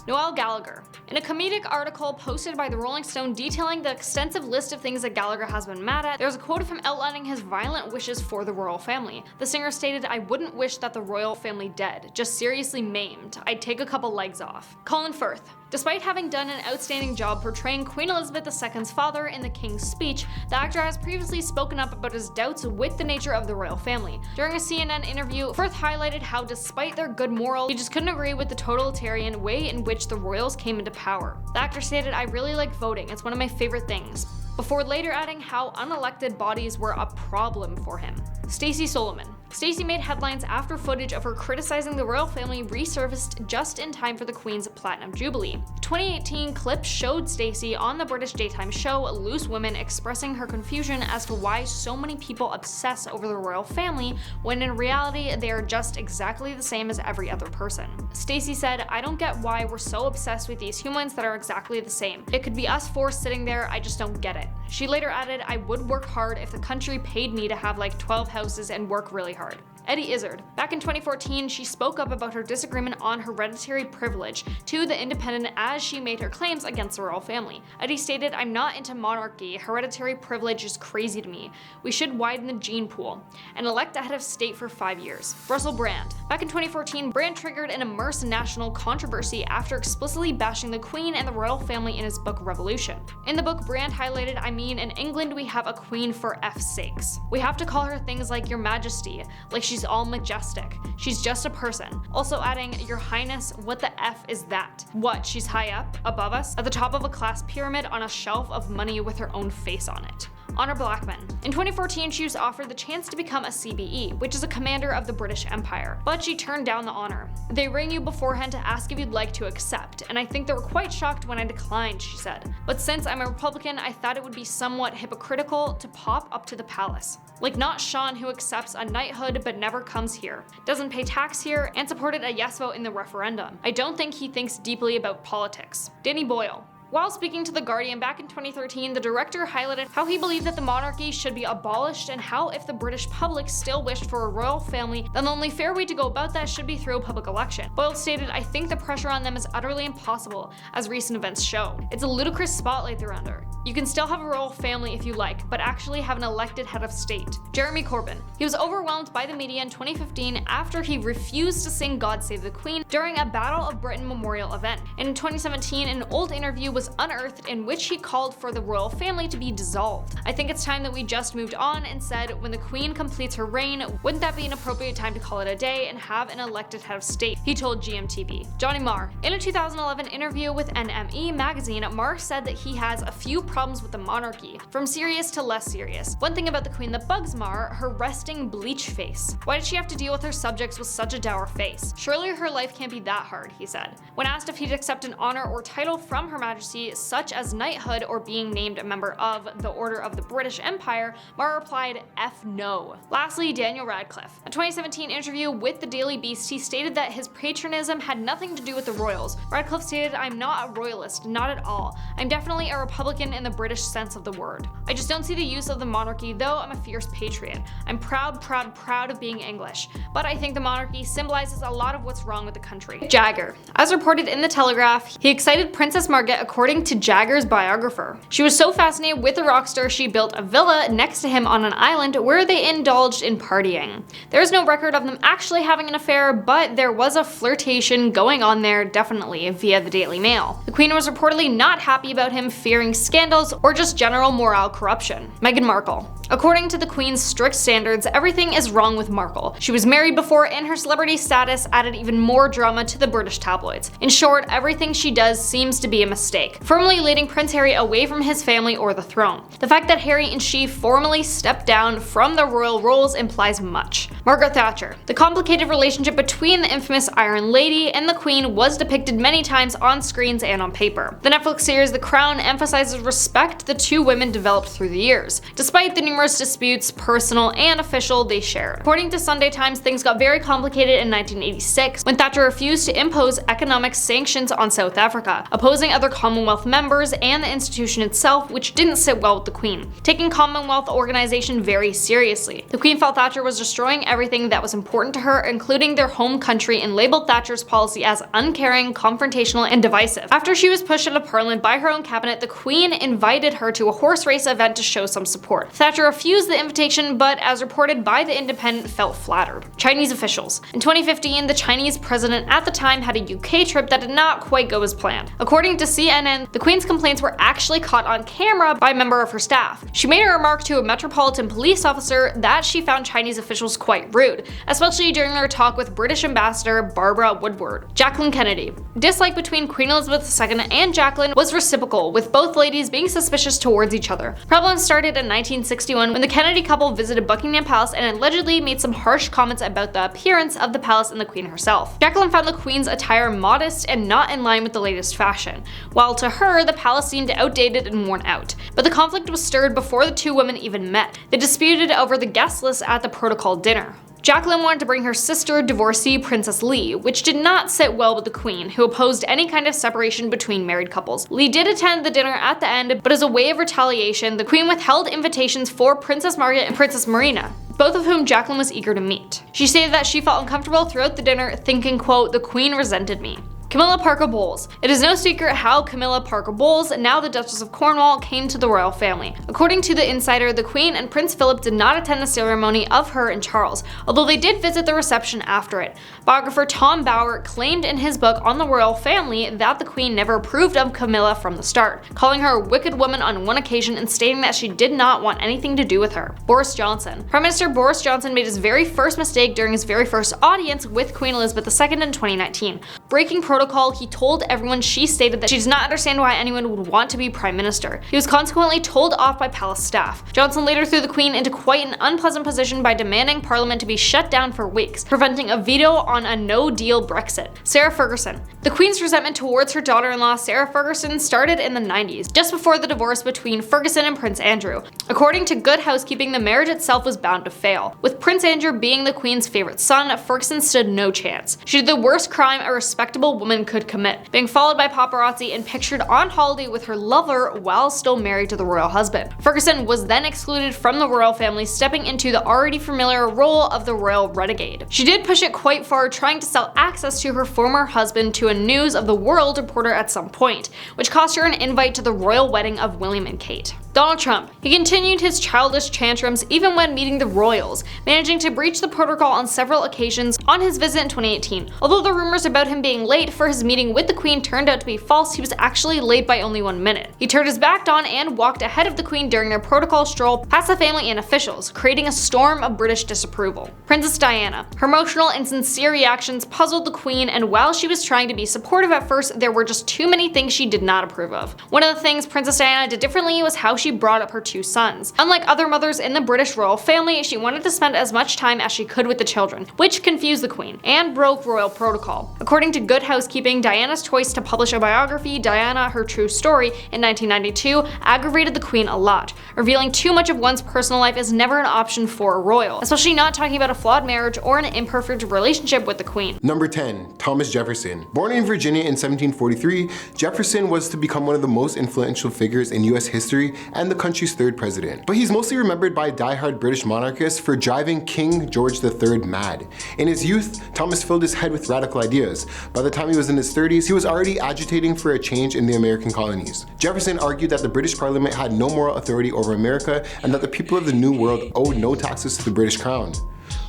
Noel Gallagher. In a comedic article posted by the Rolling Stone detailing the extensive list of things that Gallagher has been mad at, there's a quote of him outlining his violent wishes for the royal family. The singer stated, "I wouldn't wish that the royal family dead, just seriously maimed. I'd take a couple legs off." Colin Firth. Despite having done an outstanding job portraying Queen Elizabeth II's father in the King's Speech, the actor has previously spoken up about his doubts with the nature of the royal family. During a CNN interview, Firth highlighted how despite their good morals, he just couldn't agree with the totalitarian way in which the royals came into power. The actor stated, "I really like voting, it's one of my favorite things," before later adding how unelected bodies were a problem for him. Stacey Solomon. Stacey made headlines after footage of her criticizing the royal family resurfaced just in time for the Queen's Platinum Jubilee. The 2018 clip showed Stacey on the British daytime show Loose Women expressing her confusion as to why so many people obsess over the royal family when in reality they are just exactly the same as every other person. Stacey said, "I don't get why we're so obsessed with these humans that are exactly the same. It could be us four sitting there, I just don't get it." She later added, "I would work hard if the country paid me to have like 12 houses and work really hard." Eddie Izzard. Back in 2014, she spoke up about her disagreement on hereditary privilege to The Independent as she made her claims against the royal family. Eddie stated, "I'm not into monarchy. Hereditary privilege is crazy to me. We should widen the gene pool and elect a head of state for 5 years." Russell Brand. Back in 2014, Brand triggered an immense national controversy after explicitly bashing the Queen and the royal family in his book Revolution. In the book, Brand highlighted, "I mean, in England we have a queen for F's sakes. We have to call her things like Your Majesty, like she's all majestic. She's just a person." Also adding, "Your Highness, what the F is that? What, she's high up, above us, at the top of a class pyramid on a shelf of money with her own face on it." Honor Blackman. In 2014, she was offered the chance to become a CBE, which is a commander of the British Empire, but she turned down the honor. "They ring you beforehand to ask if you'd like to accept, and I think they were quite shocked when I declined," she said. "But since I'm a Republican, I thought it would be somewhat hypocritical to pop up to the palace. Like not Sean, who accepts a knighthood but never comes here, doesn't pay tax here, and supported a yes vote in the referendum. I don't think he thinks deeply about politics." Danny Boyle. While speaking to The Guardian back in 2013, the director highlighted how he believed that the monarchy should be abolished and how if the British public still wished for a royal family, then the only fair way to go about that should be through a public election. Boyle stated, "I think the pressure on them is utterly impossible, as recent events show. It's a ludicrous spotlight they're under. You can still have a royal family if you like, but actually have an elected head of state." Jeremy Corbyn. He was overwhelmed by the media in 2015 after he refused to sing God Save the Queen during a Battle of Britain memorial event. In 2017, an old interview was unearthed in which he called for the royal family to be dissolved. "I think it's time that we just moved on and said, when the Queen completes her reign, wouldn't that be an appropriate time to call it a day and have an elected head of state," he told GMTV. Johnny Marr. In a 2011 interview with NME magazine, Marr said that he has a few problems with the monarchy, from serious to less serious. One thing about the Queen that bugs Marr, her resting bleach face. Why did she have to deal with her subjects with such a dour face? Surely her life can't be that hard, he said. When asked if he'd accept an honor or title from Her Majesty, such as knighthood or being named a member of the Order of the British Empire, Marr replied, "F no." Lastly, Daniel Radcliffe. A 2017 interview with the Daily Beast, he stated that his patronism had nothing to do with the royals. Radcliffe stated, "I'm not a royalist, not at all. I'm definitely a Republican in the British sense of the word. I just don't see the use of the monarchy, though I'm a fierce patriot. I'm proud of being English. But I think the monarchy symbolizes a lot of what's wrong with the country." Jagger. As reported in The Telegraph, he excited Princess Margaret according to Jagger's biographer. She was so fascinated with the rock star she built a villa next to him on an island where they indulged in partying. There is no record of them actually having an affair, but there was a flirtation going on there definitely, via the Daily Mail. The Queen was reportedly not happy about him, fearing scandals or just general moral corruption. Meghan Markle. According to the Queen's strict standards, everything is wrong with Markle. She was married before and her celebrity status added even more drama to the British tabloids. In short, everything she does seems to be a mistake, firmly leading Prince Harry away from his family or the throne. The fact that Harry and she formally stepped down from the royal roles implies much. Margaret Thatcher. The complicated relationship between the infamous Iron Lady and the Queen was depicted many times on screens and on paper. The Netflix series The Crown emphasizes respect the two women developed through the years, despite the numerous disputes, personal and official, they shared. According to Sunday Times, things got very complicated in 1986 when Thatcher refused to impose economic sanctions on South Africa, opposing other Commonwealth members and the institution itself, which didn't sit well with the Queen, taking Commonwealth organization very seriously. The Queen felt Thatcher was destroying everything that was important to her, including their home country, and labeled Thatcher's policy as uncaring, confrontational, and divisive. After she was pushed out of Parliament by her own cabinet, the Queen invited her to a horse race event to show some support. Thatcher refused the invitation, but as reported by The Independent, felt flattered. Chinese officials. In 2015, the Chinese president at the time had a UK trip that did not quite go as planned. According to CNN, the Queen's complaints were actually caught on camera by a member of her staff. She made a remark to a Metropolitan Police officer that she found Chinese officials quite rude, especially during their talk with British Ambassador Barbara Woodward. Jacqueline Kennedy. Dislike between Queen Elizabeth II and Jacqueline was reciprocal, with both ladies being suspicious towards each other. Problems started in 1961 when the Kennedy couple visited Buckingham Palace and allegedly made some harsh comments about the appearance of the palace and the Queen herself. Jacqueline found the Queen's attire modest and not in line with the latest fashion, while to her, the palace seemed outdated and worn out. But the conflict was stirred before the two women even met. They disputed over the guest list at the protocol dinner. Jacqueline wanted to bring her sister, divorcee Princess Li, which did not sit well with the Queen, who opposed any kind of separation between married couples. Li did attend the dinner at the end, but as a way of retaliation, the Queen withheld invitations for Princess Margaret and Princess Marina, both of whom Jacqueline was eager to meet. She stated that she felt uncomfortable throughout the dinner, thinking, quote, "The Queen resented me." Camilla Parker Bowles. It is no secret how Camilla Parker Bowles, now the Duchess of Cornwall, came to the royal family. According to The Insider, the Queen and Prince Philip did not attend the ceremony of her and Charles, although they did visit the reception after it. Biographer Tom Bauer claimed in his book on the royal family that the Queen never approved of Camilla from the start, calling her a wicked woman on one occasion and stating that she did not want anything to do with her. Boris Johnson. Prime Minister Boris Johnson made his very first mistake during his very first audience with Queen Elizabeth II in 2019. Breaking protocol, he told everyone she stated that she does not understand why anyone would want to be Prime Minister. He was consequently told off by palace staff. Johnson later threw the Queen into quite an unpleasant position by demanding Parliament to be shut down for weeks, preventing a veto on a no-deal Brexit. Sarah Ferguson. The Queen's resentment towards her daughter-in-law Sarah Ferguson started in the 90s, just before the divorce between Ferguson and Prince Andrew. According to Good Housekeeping, the marriage itself was bound to fail. With Prince Andrew being the Queen's favorite son, Ferguson stood no chance. She did the worst crime a respectable woman could commit, being followed by paparazzi and pictured on holiday with her lover while still married to the royal husband. Ferguson was then excluded from the royal family, stepping into the already familiar role of the royal renegade. She did push it quite far, trying to sell access to her former husband to a News of the World reporter at some point, which cost her an invite to the royal wedding of William and Kate. Donald Trump. He continued his childish tantrums even when meeting the royals, managing to breach the protocol on several occasions on his visit in 2018. Although the rumors about him being late for his meeting with the Queen turned out to be false, he was actually late by only 1 minute. He turned his back on and walked ahead of the Queen during their protocol stroll past the family and officials, creating a storm of British disapproval. Princess Diana. Her emotional and sincere reactions puzzled the Queen, and while she was trying to be supportive at first, there were just too many things she did not approve of. One of the things Princess Diana did differently was how she brought up her two sons. Unlike other mothers in the British royal family, she wanted to spend as much time as she could with the children, which confused the Queen and broke royal protocol. According to Good Housekeeping, Diana's choice to publish a biography, Diana: Her True Story, in 1992 aggravated the Queen a lot. Revealing too much of one's personal life is never an option for a royal, especially not talking about a flawed marriage or an imperfect relationship with the Queen. Number 10. Thomas Jefferson. Born in Virginia in 1743, Jefferson was to become one of the most influential figures in US history and the country's third president. But he's mostly remembered by diehard British monarchists for driving King George III mad. In his youth, Thomas filled his head with radical ideas. By the time he was in his 30s, he was already agitating for a change in the American colonies. Jefferson argued that the British Parliament had no moral authority over America and that the people of the New World owed no taxes to the British Crown.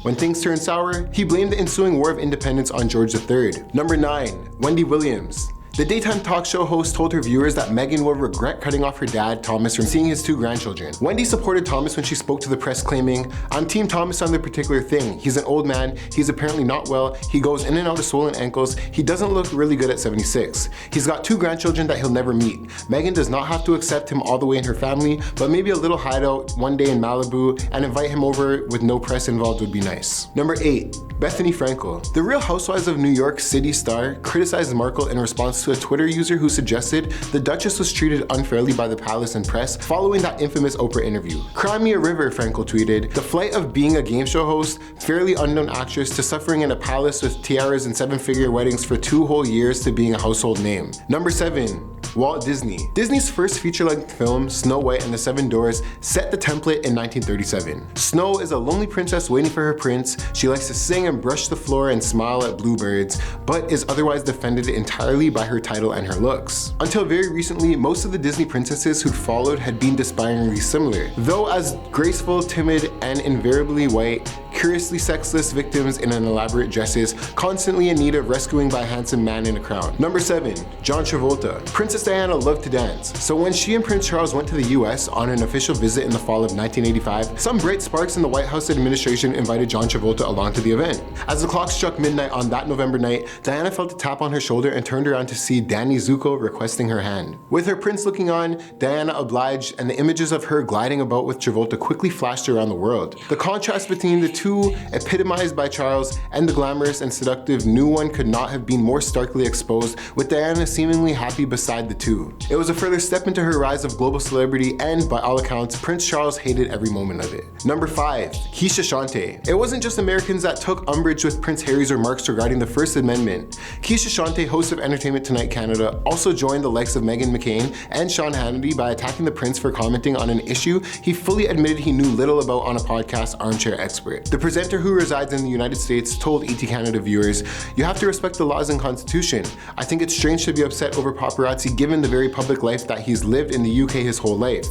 When things turned sour, he blamed the ensuing War of Independence on George III. Number 9. Wendy Williams. The daytime talk show host told her viewers that Meghan will regret cutting off her dad, Thomas, from seeing his 2 grandchildren. Wendy supported Thomas when she spoke to the press, claiming, "I'm Team Thomas on the particular thing. He's an old man, he's apparently not well, he goes in and out of swollen ankles, he doesn't look really good at 76. He's got 2 grandchildren that he'll never meet. Meghan does not have to accept him all the way in her family, but maybe a little hideout one day in Malibu and invite him over with no press involved would be nice." Number 8. Bethany Frankel. The Real Housewives of New York City star criticized Markle in response to a Twitter user who suggested the Duchess was treated unfairly by the palace and press following that infamous Oprah interview. Cry me a river, Frankel tweeted. The flight of being a game show host, fairly unknown actress, to suffering in a palace with tiaras and 7-figure weddings for 2 whole years to being a household name. Number 7. Walt Disney. Disney's first feature-length film, Snow White and the Seven Dwarfs, set the template in 1937. Snow is a lonely princess waiting for her prince. She likes to sing and brush the floor and smile at bluebirds, but is otherwise defended entirely by her title and her looks. Until very recently, most of the Disney princesses who'd followed had been despairingly similar, though as graceful, timid, and invariably white, curiously sexless victims in an elaborate dresses, constantly in need of rescuing by a handsome man in a crown. Number 7. John Travolta. Princess Diana loved to dance, so when she and Prince Charles went to the US on an official visit in the fall of 1985, some bright sparks in the White House administration invited John Travolta along to the event. As the clock struck midnight on that November night, Diana felt a tap on her shoulder and turned around to see Danny Zuko requesting her hand. With her prince looking on, Diana obliged, and the images of her gliding about with Travolta quickly flashed around the world. The contrast between the two, epitomized by Charles, and the glamorous and seductive new one could not have been more starkly exposed, with Diana seemingly happy beside the two. It was a further step into her rise of global celebrity, and by all accounts, Prince Charles hated every moment of it. Number 5. Keisha Shante. It wasn't just Americans that took umbrage with Prince Harry's remarks regarding the First Amendment. Keisha Shante, host of Entertainment Tonight Canada, also joined the likes of Meghan McCain and Sean Hannity by attacking the prince for commenting on an issue he fully admitted he knew little about on a podcast, Armchair Expert. The presenter, who resides in the United States, told ET Canada viewers, "You have to respect the laws and constitution. I think it's strange to be upset over paparazzi given the very public life that he's lived in the UK his whole life.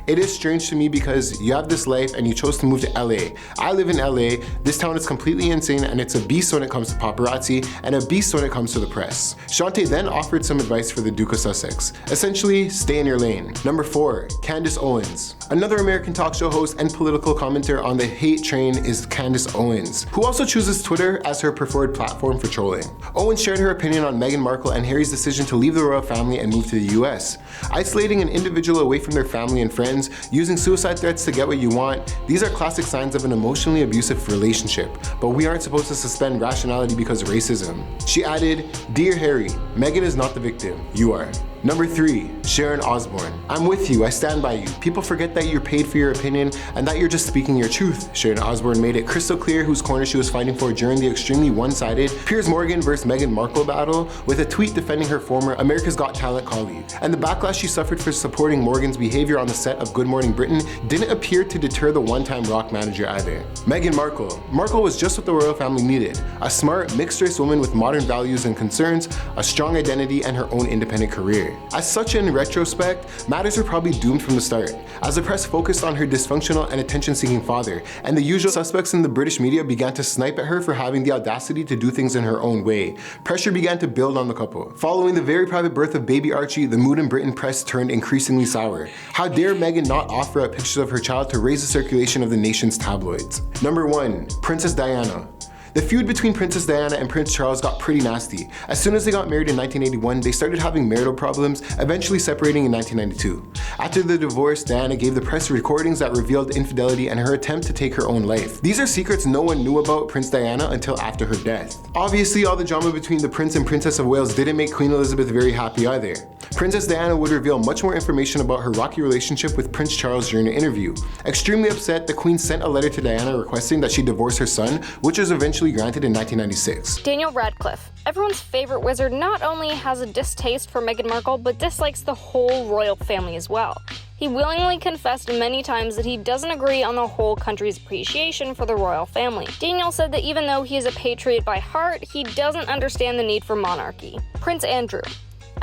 It is strange to me because you have this life and you chose to move to LA. I live in LA. This town is completely insane and it's a beast when it comes to paparazzi and a beast when it comes to the press." Shante then offered some advice for the Duke of Sussex. Essentially, stay in your lane. Number 4. Candace Owens. Another American talk show host and political commentator on the hate train is Candace Owens, who also chooses Twitter as her preferred platform for trolling. Owens shared her opinion on Meghan Markle and Harry's decision to leave the royal family and move to the US. Isolating an individual away from their family and friends, using suicide threats to get what you want, these are classic signs of an emotionally abusive relationship, but we aren't supposed to suspend rationality because of racism. She added, "Dear Harry, Meghan is not the victim, you are." Number 3. Sharon Osbourne. I'm with you, I stand by you. People forget that you're paid for your opinion and that you're just speaking your truth. Sharon Osbourne made it crystal clear whose corner she was fighting for during the extremely one-sided Piers Morgan vs. Meghan Markle battle, with a tweet defending her former America's Got Talent colleague. And the backlash she suffered for supporting Morgan's behavior on the set of Good Morning Britain didn't appear to deter the one-time rock manager either. Meghan Markle. Markle was just what the royal family needed. A smart, mixed-race woman with modern values and concerns, a strong identity, and her own independent career. As such, in retrospect, matters were probably doomed from the start, as the press focused on her dysfunctional and attention-seeking father, and the usual suspects in the British media began to snipe at her for having the audacity to do things in her own way. Pressure began to build on the couple. Following the very private birth of baby Archie, the mood in Britain press turned increasingly sour. How dare Meghan not offer up pictures of her child to raise the circulation of the nation's tabloids? Number 1. Princess Diana. The feud between Princess Diana and Prince Charles got pretty nasty. As soon as they got married in 1981, they started having marital problems, eventually separating in 1992. After the divorce, Diana gave the press recordings that revealed infidelity and her attempt to take her own life. These are secrets no one knew about Prince Diana until after her death. Obviously, all the drama between the Prince and Princess of Wales didn't make Queen Elizabeth very happy either. Princess Diana would reveal much more information about her rocky relationship with Prince Charles during an interview. Extremely upset, the Queen sent a letter to Diana requesting that she divorce her son, which was eventually granted in 1996. Daniel Radcliffe. Everyone's favorite wizard not only has a distaste for Meghan Markle, but dislikes the whole royal family as well. He willingly confessed many times that he doesn't agree on the whole country's appreciation for the royal family. Daniel said that even though he is a patriot by heart, he doesn't understand the need for monarchy. Prince Andrew.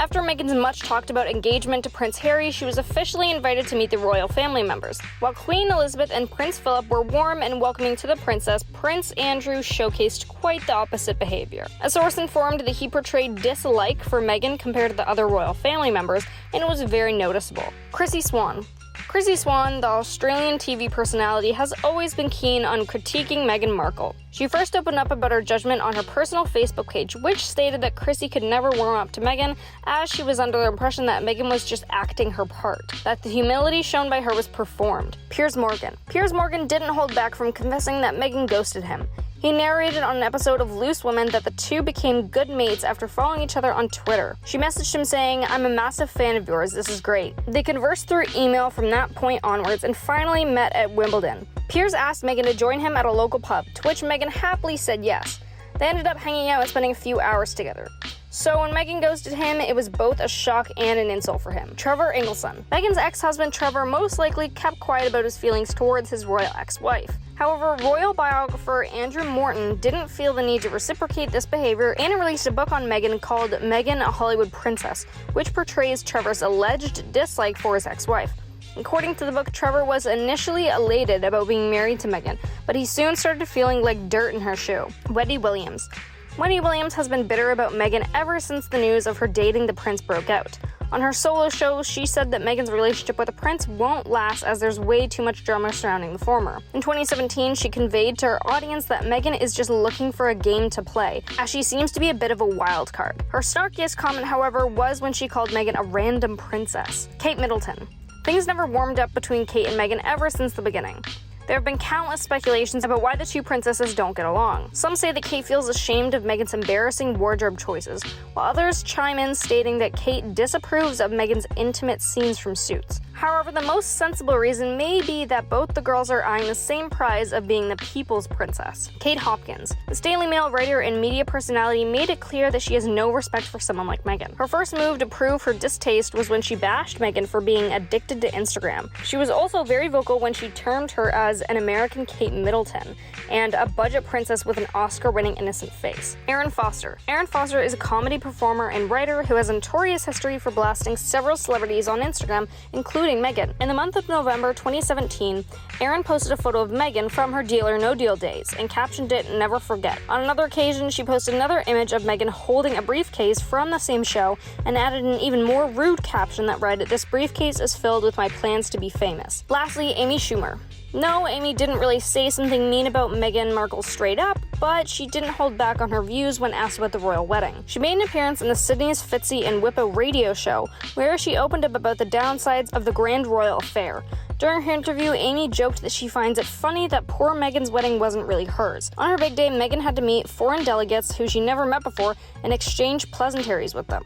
After Meghan's much talked about engagement to Prince Harry, she was officially invited to meet the royal family members. While Queen Elizabeth and Prince Philip were warm and welcoming to the princess, Prince Andrew showcased quite the opposite behavior. A source informed that he portrayed dislike for Meghan compared to the other royal family members, and it was very noticeable. Chrissy Swan. Chrissy Swan, the Australian TV personality, has always been keen on critiquing Meghan Markle. She first opened up about her judgment on her personal Facebook page, which stated that Chrissy could never warm up to Meghan, as she was under the impression that Meghan was just acting her part, that the humility shown by her was performed. Piers Morgan. Piers Morgan didn't hold back from confessing that Meghan ghosted him. He narrated on an episode of Loose Women that the two became good mates after following each other on Twitter. She messaged him saying, "I'm a massive fan of yours, this is great." They conversed through email from that point onwards and finally met at Wimbledon. Piers asked Meghan to join him at a local pub, to which Meghan happily said yes. They ended up hanging out and spending a few hours together. So when Meghan ghosted him, it was both a shock and an insult for him. Trevor Ingleston. Meghan's ex-husband Trevor most likely kept quiet about his feelings towards his royal ex-wife. However, royal biographer Andrew Morton didn't feel the need to reciprocate this behavior and released a book on Meghan called Meghan, a Hollywood Princess, which portrays Trevor's alleged dislike for his ex-wife. According to the book, Trevor was initially elated about being married to Meghan, but he soon started feeling like dirt in her shoe. Wendy Williams. Wendy Williams has been bitter about Meghan ever since the news of her dating the prince broke out. On her solo show, she said that Meghan's relationship with the prince won't last as there's way too much drama surrounding the former. In 2017, she conveyed to her audience that Meghan is just looking for a game to play, as she seems to be a bit of a wild card. Her snarkiest comment, however, was when she called Meghan a random princess. Kate Middleton. Things never warmed up between Kate and Meghan ever since the beginning. There have been countless speculations about why the two princesses don't get along. Some say that Kate feels ashamed of Meghan's embarrassing wardrobe choices, while others chime in stating that Kate disapproves of Meghan's intimate scenes from Suits. However, the most sensible reason may be that both the girls are eyeing the same prize of being the people's princess. Kate Hopkins. The Daily Mail writer and media personality made it clear that she has no respect for someone like Meghan. Her first move to prove her distaste was when she bashed Meghan for being addicted to Instagram. She was also very vocal when she termed her as an American Kate Middleton and a budget princess with an Oscar-winning innocent face. Erin Foster. Erin Foster is a comedy performer and writer who has a notorious history for blasting several celebrities on Instagram, including Meghan. In the month of November 2017, Erin posted a photo of Meghan from her Deal or No Deal days and captioned it, "Never forget." On another occasion, she posted another image of Meghan holding a briefcase from the same show and added an even more rude caption that read, "This briefcase is filled with my plans to be famous." Lastly, Amy Schumer. No, Amy didn't really say something mean about Meghan Markle straight up, but she didn't hold back on her views when asked about the royal wedding. She made an appearance in the Sydney's Fitzy and Whippo radio show, where she opened up about the downsides of the grand royal affair. During her interview, Amy joked that she finds it funny that poor Meghan's wedding wasn't really hers. On her big day, Meghan had to meet foreign delegates who she never met before and exchange pleasantries with them.